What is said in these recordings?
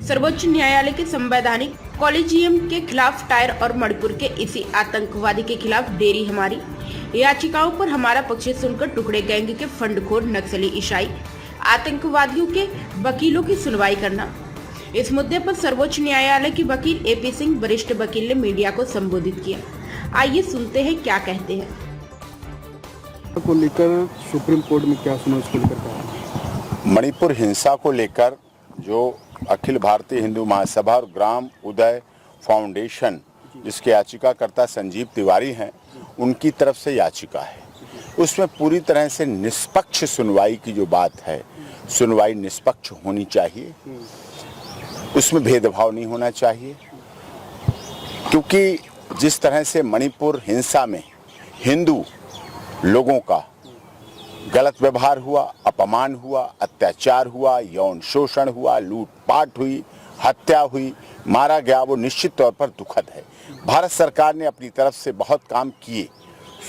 सर्वोच्च न्यायालय के संवैधानिक कॉलेजियम के खिलाफ टायर और मणिपुर के इसी आतंकवादी के खिलाफ डेरी हमारी याचिकाओं पर हमारा पक्ष सुनकर टुकड़े गैंग के फंडखोर नक्सली ईसाई आतंकवादियों के वकीलों की सुनवाई करना। इस मुद्दे पर सर्वोच्च न्यायालय के वकील एपी सिंह वरिष्ठ वकील ने मीडिया को संबोधित किया। आइए सुनते हैं क्या कहते हैं। को लेकर सुप्रीम कोर्ट में क्या सुना, उसको लेकर क्या? मणिपुर हिंसा को लेकर जो अखिल भारतीय हिंदू महासभा और ग्राम उदय फाउंडेशन जिसके याचिकाकर्ता संजीव तिवारी हैं, उनकी तरफ से याचिका है। उसमें पूरी तरह से निष्पक्ष सुनवाई की जो बात है, सुनवाई निष्पक्ष होनी चाहिए, उसमें भेदभाव नहीं होना चाहिए। क्योंकि जिस तरह से मणिपुर हिंसा में हिंदू लोगों का गलत व्यवहार हुआ, अपमान हुआ, अत्याचार हुआ, यौन शोषण हुआ, लूटपाट हुई, हत्या हुई, मारा गया, वो निश्चित तौर पर दुखद है। भारत सरकार ने अपनी तरफ से बहुत काम किए,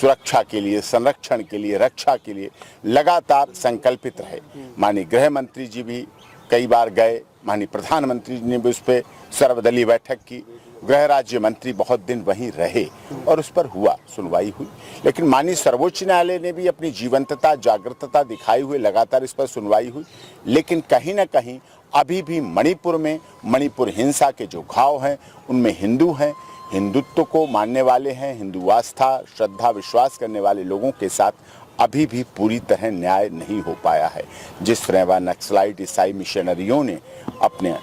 सुरक्षा के लिए, संरक्षण के लिए, रक्षा के लिए लगातार संकल्पित रहे। माननीय गृह मंत्री जी भी कई बार गए, माननीय प्रधानमंत्री जी ने भी उस पर सर्वदलीय बैठक की, गृह राज्य मंत्री बहुत दिन वहीं रहे और उस पर हुआ, सुनवाई हुई। लेकिन माननीय सर्वोच्च न्यायालय ने भी अपनी जीवंतता, जागृतता दिखाई हुए लगातार इस पर सुनवाई हुई। लेकिन कहीं ना कहीं अभी भी मणिपुर में मणिपुर हिंसा के जो घाव हैं उनमें हिंदू हैं, हिंदुत्व को मानने वाले हैं, हिंदू आस्था, श्रद्धा, विश्वास करने वाले लोगों के साथ अभी भी पूरी तरह न्याय नहीं हो पाया है। जिस तरह वह नक्सलाइट ईसाई मिशनरियों ने अपने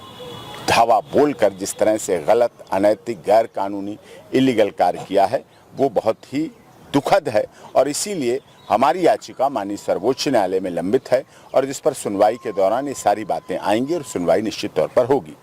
धावा बोलकर जिस तरह से गलत, अनैतिक, गैर कानूनी, इलीगल कार्य किया है, वो बहुत ही दुखद है। और इसीलिए हमारी याचिका माननीय सर्वोच्च न्यायालय में लंबित है और जिस पर सुनवाई के दौरान ये सारी बातें आएंगी और सुनवाई निश्चित तौर पर होगी।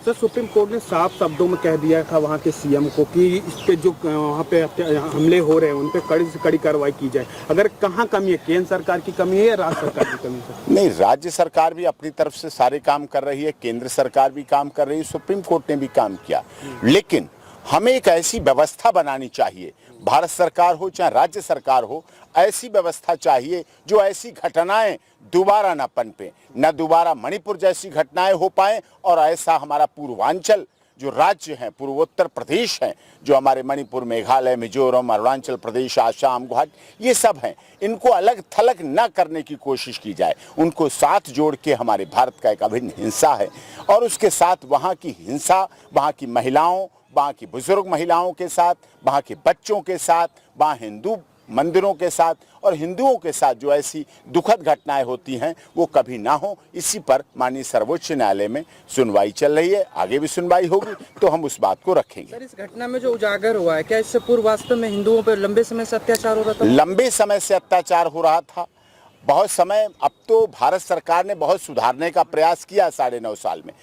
सर, सुप्रीम कोर्ट ने साफ शब्दों में कह दिया था वहाँ के सीएम को कि इस पे जो वहाँ पे हमले हो रहे हैं उन पे कड़ी से कड़ी कार्रवाई की जाए। अगर कहाँ कमी है, केंद्र सरकार की कमी है या राज्य सरकार की कमी है? नहीं, राज्य सरकार भी अपनी तरफ से सारे काम कर रही है, केंद्र सरकार भी काम कर रही है, सुप्रीम कोर्ट ने भी काम किया। लेकिन हमें एक ऐसी व्यवस्था बनानी चाहिए, भारत सरकार हो चाहे राज्य सरकार हो, ऐसी व्यवस्था चाहिए जो ऐसी घटनाएं दोबारा न पनपे, न दोबारा मणिपुर जैसी घटनाएं हो पाएं और ऐसा हमारा पूर्वांचल जो राज्य हैं, पूर्वोत्तर प्रदेश हैं, जो हमारे मणिपुर, मेघालय, मिजोरम, अरुणाचल प्रदेश, आसाम, गुवाहाटी, ये सब हैं, इनको अलग थलग न करने की कोशिश की जाए। उनको साथ जोड़ के हमारे भारत का एक अभिन्न हिस्सा है और उसके साथ वहाँ की हिंसा, वहाँ की महिलाओं, वहाँ की बुजुर्ग महिलाओं के साथ, वहाँ के बच्चों के साथ, वहाँ हिंदू मंदिरों के साथ और हिंदुओं के साथ जो ऐसी दुखद घटनाएं होती हैं वो कभी ना हो। इसी पर माननीय सर्वोच्च न्यायालय में सुनवाई चल रही है, आगे भी सुनवाई होगी तो हम उस बात को रखेंगे। सर, इस घटना में जो उजागर हुआ है, क्या इससे पूर्व वास्तव में हिंदुओं पर लंबे समय से अत्याचार हो रहा था? लंबे समय से अत्याचार हो रहा था, बहुत समय। अब तो भारत सरकार ने बहुत सुधारने का प्रयास किया 9.5 साल में।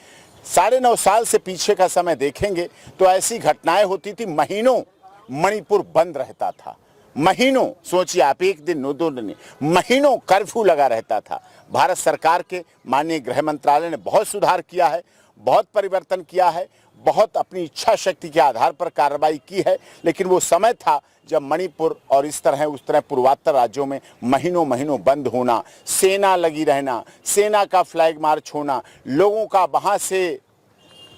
9.5 साल से पीछे का समय देखेंगे तो ऐसी घटनाएं होती थी, महीनों मणिपुर बंद रहता था, महीनों, सोचिए आप, एक दिन, 2 दिन, महीनों कर्फ्यू लगा रहता था। भारत सरकार के माननीय गृह मंत्रालय ने बहुत सुधार किया है, बहुत परिवर्तन किया है, बहुत अपनी इच्छा शक्ति के आधार पर कार्रवाई की है। लेकिन वो समय था जब मणिपुर और इस तरह उस तरह पूर्वोत्तर राज्यों में महीनों महीनों बंद होना, सेना लगी रहना, सेना का फ्लैग मार्च होना, लोगों का वहाँ से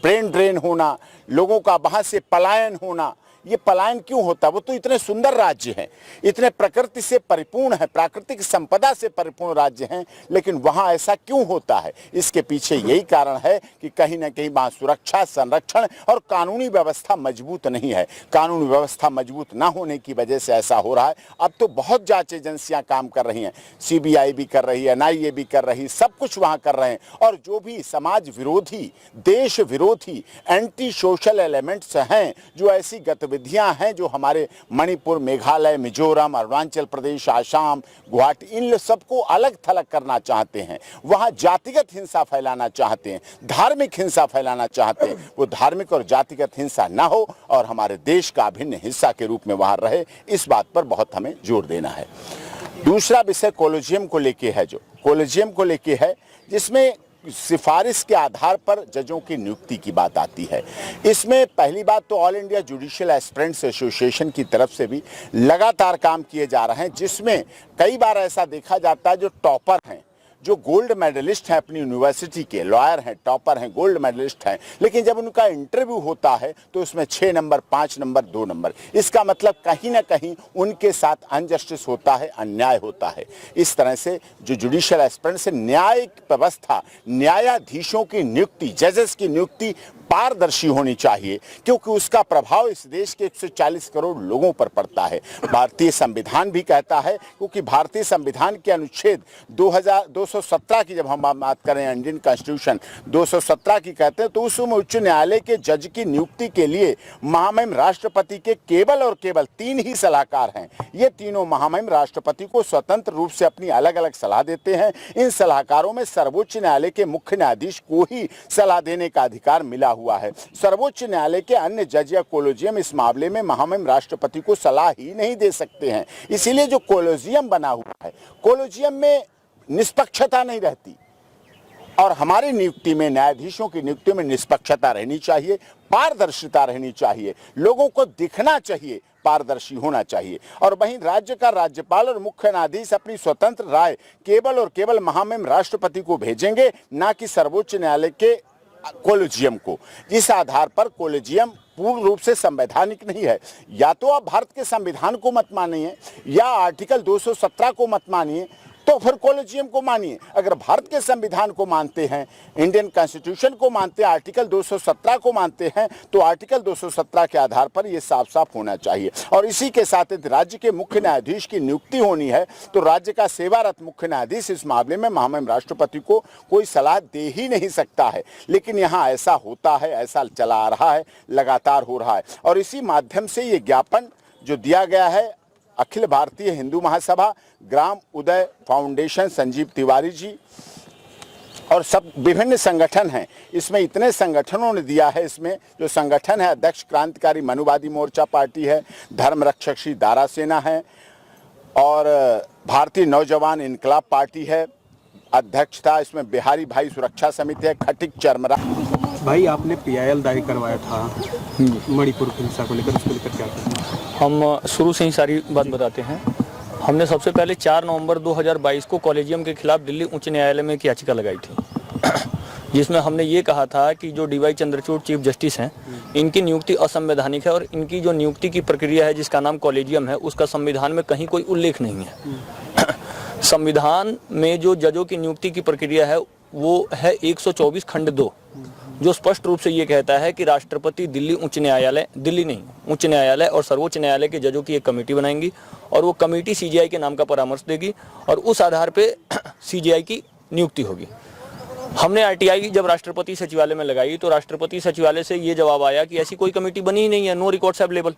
ब्रेन ड्रेन होना, लोगों का वहाँ से पलायन होना। ये पलायन क्यों होता? वो तो इतने सुंदर राज्य हैं, इतने प्रकृति से परिपूर्ण है, प्राकृतिक संपदा से परिपूर्ण राज्य हैं, लेकिन वहाँ ऐसा क्यों होता है? इसके पीछे यही कारण है कि कहीं ना कहीं वहाँ सुरक्षा, संरक्षण और कानूनी व्यवस्था मजबूत नहीं है। कानूनी व्यवस्था मजबूत ना होने की वजह से ऐसा हो रहा है। अब तो बहुत जांच एजेंसियां काम कर रही हैं, सीबीआई भी कर रही है, एनआईए भी कर रही, सब कुछ वहाँ कर रहे हैं। और जो भी समाज विरोधी, देश विरोधी, एंटी सोशल एलिमेंट्स हैं, जो ऐसी गतिविधियां हैं जो हमारे मणिपुर, मेघालय, मिजोरम, अरुणाचल प्रदेश, आसाम, गुवाहाटी, इन सबको अलग थलग करना चाहते हैं, वहां जातिगत हिंसा फैलाना चाहते हैं, धार्मिक हिंसा फैलाना चाहते हैं, वो धार्मिक और जातिगत हिंसा ना हो और हमारे देश का अभिन्न हिस्सा के रूप में वहां रहे, इस बात पर बहुत हमें जोर देना है। दूसरा विषय कॉलेजियम को लेके है, जो कॉलेजियम को लेके है, जिसमें सिफारिश के आधार पर जजों की नियुक्ति की बात आती है। इसमें पहली बात तो all India judicial aspirants association की तरफ से भी लगातार काम किए जा रहे हैं, जिसमें कई बार ऐसा देखा जाता है जो टॉपर हैं, जो गोल्ड मेडलिस्ट हैं अपनी यूनिवर्सिटी के, लॉयर हैं, टॉपर हैं, गोल्ड मेडलिस्ट हैं, लेकिन जब उनका इंटरव्यू होता है तो उसमें 6 नंबर, 5 नंबर, 2 नंबर। इसका मतलब कहीं ना कहीं उनके साथ अनजस्टिस होता है, अन्याय होता है। इस तरह से जो जुडिशियल एस्पिरेंट्स है, न्यायिक व्यवस्था, न्यायाधीशों की नियुक्ति, जजेस की नियुक्ति पारदर्शी होनी चाहिए, क्योंकि उसका प्रभाव इस देश के 140 करोड़ लोगों पर पड़ता है। भारतीय संविधान भी कहता है, क्योंकि भारतीय संविधान के अनुच्छेद 217 की जब हम बात करें, इंडियन कॉन्स्टिट्यूशन 217 की कहते हैं, तो उसमें उच्च न्यायालय के जज की नियुक्ति के लिए महामहिम राष्ट्रपति के केवल और केवल 3 ही सलाहकार हैं। ये तीनों महामहिम राष्ट्रपति को स्वतंत्र रूप से अपनी अलग अलग सलाह देते हैं। इन सलाहकारों में सर्वोच्च न्यायालय के मुख्य न्यायाधीश को ही सलाह देने का अधिकार मिला हुआ है। सर्वोच्च न्यायालय के अन्य जज या कोलेजियम इस मामले में महामहिम राष्ट्रपति को सलाह ही नहीं दे सकते हैं। इसीलिए जो कोलेजियम बना हुआ है, कोलेजियम में निष्पक्षता नहीं रहती, और हमारी नियुक्ति में, न्यायाधीशों की नियुक्ति में निष्पक्षता रहनी चाहिए, पारदर्शिता रहनी चाहिए, लोगों को दिखना चाहिए, पारदर्शी होना चाहिए। और वहीं राज्य का राज्यपाल और मुख्य न्यायाधीश अपनी स्वतंत्र राय केवल और केवल महामहिम राष्ट्रपति को भेजेंगे, ना कि सर्वोच्च न्यायालय के कोलेजियम को। इस आधार पर कोलेजियम पूर्ण रूप से संवैधानिक नहीं है। या तो आप भारत के संविधान को मत मानिए, या आर्टिकल 217 को मत मानिए, तो फिर कोलेजियम को मानिए। अगर भारत के संविधान को मानते हैं, इंडियन कॉन्स्टिट्यूशन को मानते हैं, आर्टिकल 217 को मानते हैं, तो आर्टिकल 217 के आधार पर यह साफ साफ होना चाहिए। और इसी के साथ राज्य के मुख्य न्यायाधीश की नियुक्ति होनी है, तो राज्य का सेवारत मुख्य न्यायाधीश इस मामले में महामहिम राष्ट्रपति को कोई सलाह दे ही नहीं सकता है। लेकिन यहाँ ऐसा होता है, ऐसा चला आ रहा है, लगातार हो रहा है। और इसी माध्यम से ये ज्ञापन जो दिया गया है, अखिल भारतीय हिंदू महासभा, ग्राम उदय फाउंडेशन, संजीव तिवारी जी और सब विभिन्न संगठन हैं, इसमें इतने संगठनों ने दिया है। इसमें जो संगठन है, अध्यक्ष क्रांतिकारी मनुवादी मोर्चा पार्टी है, धर्म रक्षक श्री दारा सेना है, और भारतीय नौजवान इनकलाब पार्टी है, अध्यक्षता इसमें बिहारी भाई सुरक्षा समिति है, खटिक चरमरा। भाई आपने PIL दायर करवाया था मणिपुर हिंसा को लेकर, उसको लेकर क्या कहते हैं? हम शुरू से ही सारी बात बताते हैं। हमने सबसे पहले 4 नवंबर 2022 को कॉलेजियम के खिलाफ दिल्ली उच्च न्यायालय में एक याचिका लगाई थी, जिसमें हमने ये कहा था कि जो DY चंद्रचूड़ चीफ जस्टिस हैं, इनकी नियुक्ति असंवैधानिक है, और इनकी जो नियुक्ति की प्रक्रिया है जिसका नाम कॉलेजियम है, उसका संविधान में कहीं कोई उल्लेख नहीं है। संविधान में जो जजों की नियुक्ति की प्रक्रिया है वो है 124 खंड 2, जो स्पष्ट रूप से ये कहता है कि राष्ट्रपति दिल्ली उच्च न्यायालय, दिल्ली नहीं, उच्च न्यायालय और सर्वोच्च न्यायालय के जजों की एक कमेटी बनाएंगी, और वो कमेटी CJI के नाम का परामर्श देगी, और उस आधार पे CJI की नियुक्ति होगी। हमने RTI जब राष्ट्रपति सचिवालय में लगाई, तो राष्ट्रपति सचिवालय से ये जवाब आया कि ऐसी कोई कमेटी बनी ही नहीं है, नो रिकॉर्ड्स अवेलेबल।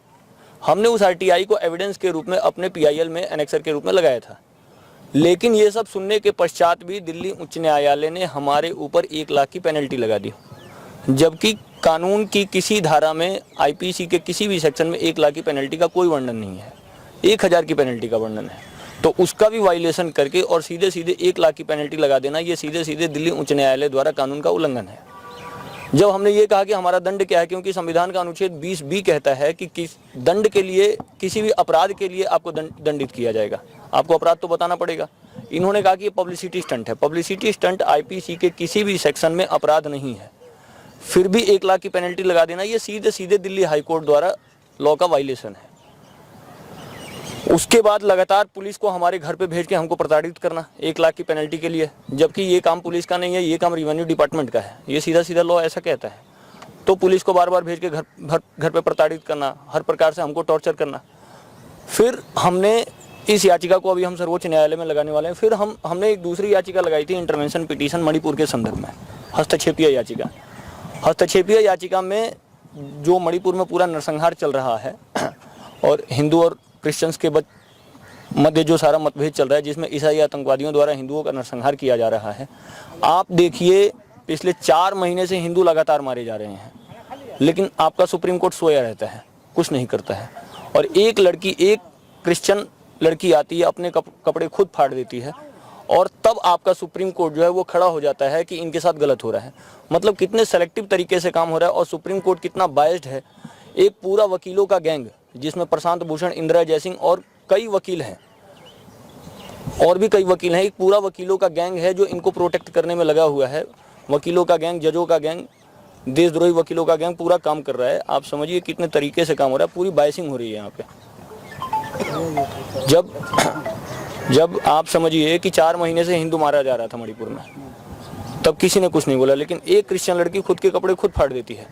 हमने उस RTI को एविडेंस के रूप में अपने PIL में एनेक्सर के रूप में लगाया था। लेकिन ये सब सुनने के पश्चात भी दिल्ली उच्च न्यायालय ने हमारे ऊपर 1 लाख की पेनल्टी लगा दी, जबकि कानून की किसी धारा में, IPC के किसी भी सेक्शन में 1 लाख की पेनल्टी का कोई वर्णन नहीं है, 1000 की पेनल्टी का वर्णन है। तो उसका भी वायलेशन करके और सीधे सीधे 1 लाख की पेनल्टी लगा देना, ये सीधे सीधे दिल्ली उच्च न्यायालय द्वारा कानून का उल्लंघन है। जब हमने ये कहा कि हमारा दंड क्या है, क्योंकि संविधान का अनुच्छेद 20B कहता है कि किस दंड के लिए, किसी भी अपराध के लिए आपको दंडित किया जाएगा, आपको अपराध तो बताना पड़ेगा। इन्होंने कहा कि ये पब्लिसिटी स्टंट है। पब्लिसिटी स्टंट IPC के किसी भी सेक्शन में अपराध नहीं है, फिर भी 1 लाख की पेनल्टी लगा देना, ये सीधे सीधे दिल्ली हाईकोर्ट द्वारा लॉ का वायलेशन है। उसके बाद लगातार पुलिस को हमारे घर पे भेज के हमको प्रताड़ित करना 1 लाख की पेनल्टी के लिए, जबकि ये काम पुलिस का नहीं है, ये काम रेवेन्यू डिपार्टमेंट का है, ये सीधा सीधा लॉ ऐसा कहता है। तो पुलिस को बार बार भेज के घर पे प्रताड़ित करना, हर प्रकार से हमको टॉर्चर करना। फिर हमने इस याचिका को अभी हम सर्वोच्च न्यायालय में लगाने वाले हैं। फिर हमने एक दूसरी याचिका लगाई थी, इंटरवेंशन पिटीशन मणिपुर के संदर्भ में, हस्तक्षेपीय याचिका। हस्तक्षेपीय याचिका में जो मणिपुर में पूरा नरसंहार चल रहा है और हिंदू और क्रिश्चियंस के मध्य जो सारा मतभेद चल रहा है, जिसमें ईसाई आतंकवादियों द्वारा हिंदुओं का नरसंहार किया जा रहा है, आप देखिए पिछले 4 महीने से हिंदू लगातार मारे जा रहे हैं, लेकिन आपका सुप्रीम कोर्ट सोया रहता है, कुछ नहीं करता है। और एक लड़की, एक क्रिश्चियन लड़की आती है, अपने कपड़े खुद फाड़ देती है, और तब आपका सुप्रीम कोर्ट जो है वो खड़ा हो जाता है कि इनके साथ गलत हो रहा है। मतलब कितने सेलेक्टिव तरीके से काम हो रहा है, और सुप्रीम कोर्ट कितना बायस्ड है। एक पूरा वकीलों का गैंग, जिसमें प्रशांत भूषण, इंदिरा जयसिंह और कई वकील हैं, और भी कई वकील हैं। एक पूरा वकीलों का गैंग है जो इनको प्रोटेक्ट करने में लगा हुआ है। वकीलों का गैंग, जजों का गैंग, देशद्रोही वकीलों का गैंग पूरा काम कर रहा है। आप समझिए कितने तरीके से काम हो रहा है। पूरी बाइसिंग हो रही है यहाँ पे। जब आप समझिए कि 4 महीने से हिंदू मारा जा रहा था मणिपुर में, तब किसी ने कुछ नहीं बोला। लेकिन एक क्रिश्चियन लड़की खुद के कपड़े खुद फाड़ देती है,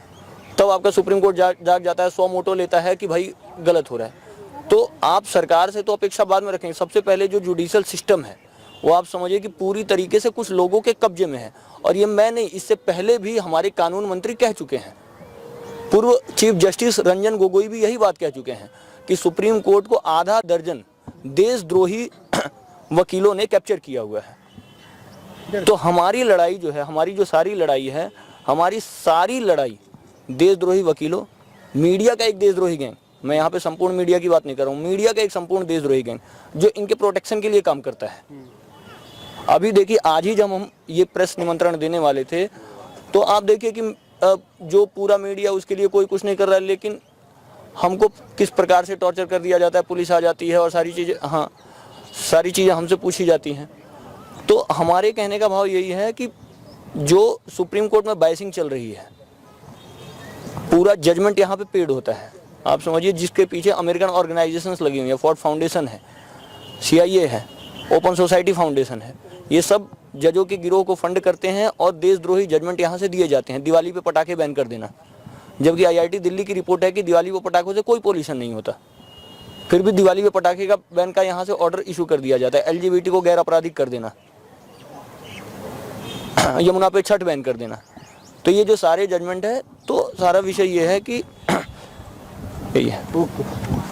तब आपका सुप्रीम कोर्ट जाग जाता है, 100 मोटो लेता है कि भाई गलत हो रहा है। तो आप सरकार से तो अपेक्षा बाद में रखेंगे। सबसे पहले जो जुडिशियल सिस्टम है वो आप समझिए कि पूरी तरीके से कुछ लोगों के कब्जे में है। और ये मैं नहीं, इससे पहले भी हमारे कानून मंत्री कह चुके हैं। पूर्व चीफ जस्टिस रंजन गोगोई भी यही बात कह चुके हैं कि सुप्रीम कोर्ट को आधा दर्जन देशद्रोही वकीलों ने कैप्चर किया हुआ है। तो हमारी लड़ाई जो है, हमारी जो सारी लड़ाई है, हमारी सारी लड़ाई देशद्रोही वकीलों, मीडिया का एक देशद्रोही गैंग, मैं यहाँ पे संपूर्ण मीडिया की बात नहीं कर रहा हूँ, मीडिया का एक संपूर्ण देशद्रोही गैंग जो इनके प्रोटेक्शन के लिए काम करता है। अभी देखिए, आज ही जब हम ये प्रेस निमंत्रण देने वाले थे तो आप देखिए कि जो पूरा मीडिया उसके लिए कोई कुछ नहीं कर रहा है, लेकिन हमको किस प्रकार से टॉर्चर कर दिया जाता है। पुलिस आ जाती है और सारी चीज़ें हमसे पूछी जाती हैं। तो हमारे कहने का भाव यही है कि जो सुप्रीम कोर्ट में बाइसिंग चल रही है, पूरा जजमेंट यहाँ पे पेड होता है। आप समझिए, जिसके पीछे अमेरिकन ऑर्गेनाइजेशंस लगी हुई है, फोर्ड फाउंडेशन है, CIA है, ओपन सोसाइटी फाउंडेशन है, ये सब जजों के गिरोह को फंड करते हैं और देशद्रोही जजमेंट यहाँ से दिए जाते हैं। दिवाली पे पटाखे बैन कर देना, जबकि IIT दिल्ली की रिपोर्ट है कि दिवाली पे पटाखों से कोई पोल्यूशन नहीं होता, फिर भी दिवाली पे पटाखे का बैन का यहाँ से ऑर्डर इशू कर दिया जाता है। LGBT को गैर आपराधिक कर देना, यमुना पे छठ बैन कर देना। तो ये जो सारे जजमेंट है, तो सारा विषय ये है कि यही है।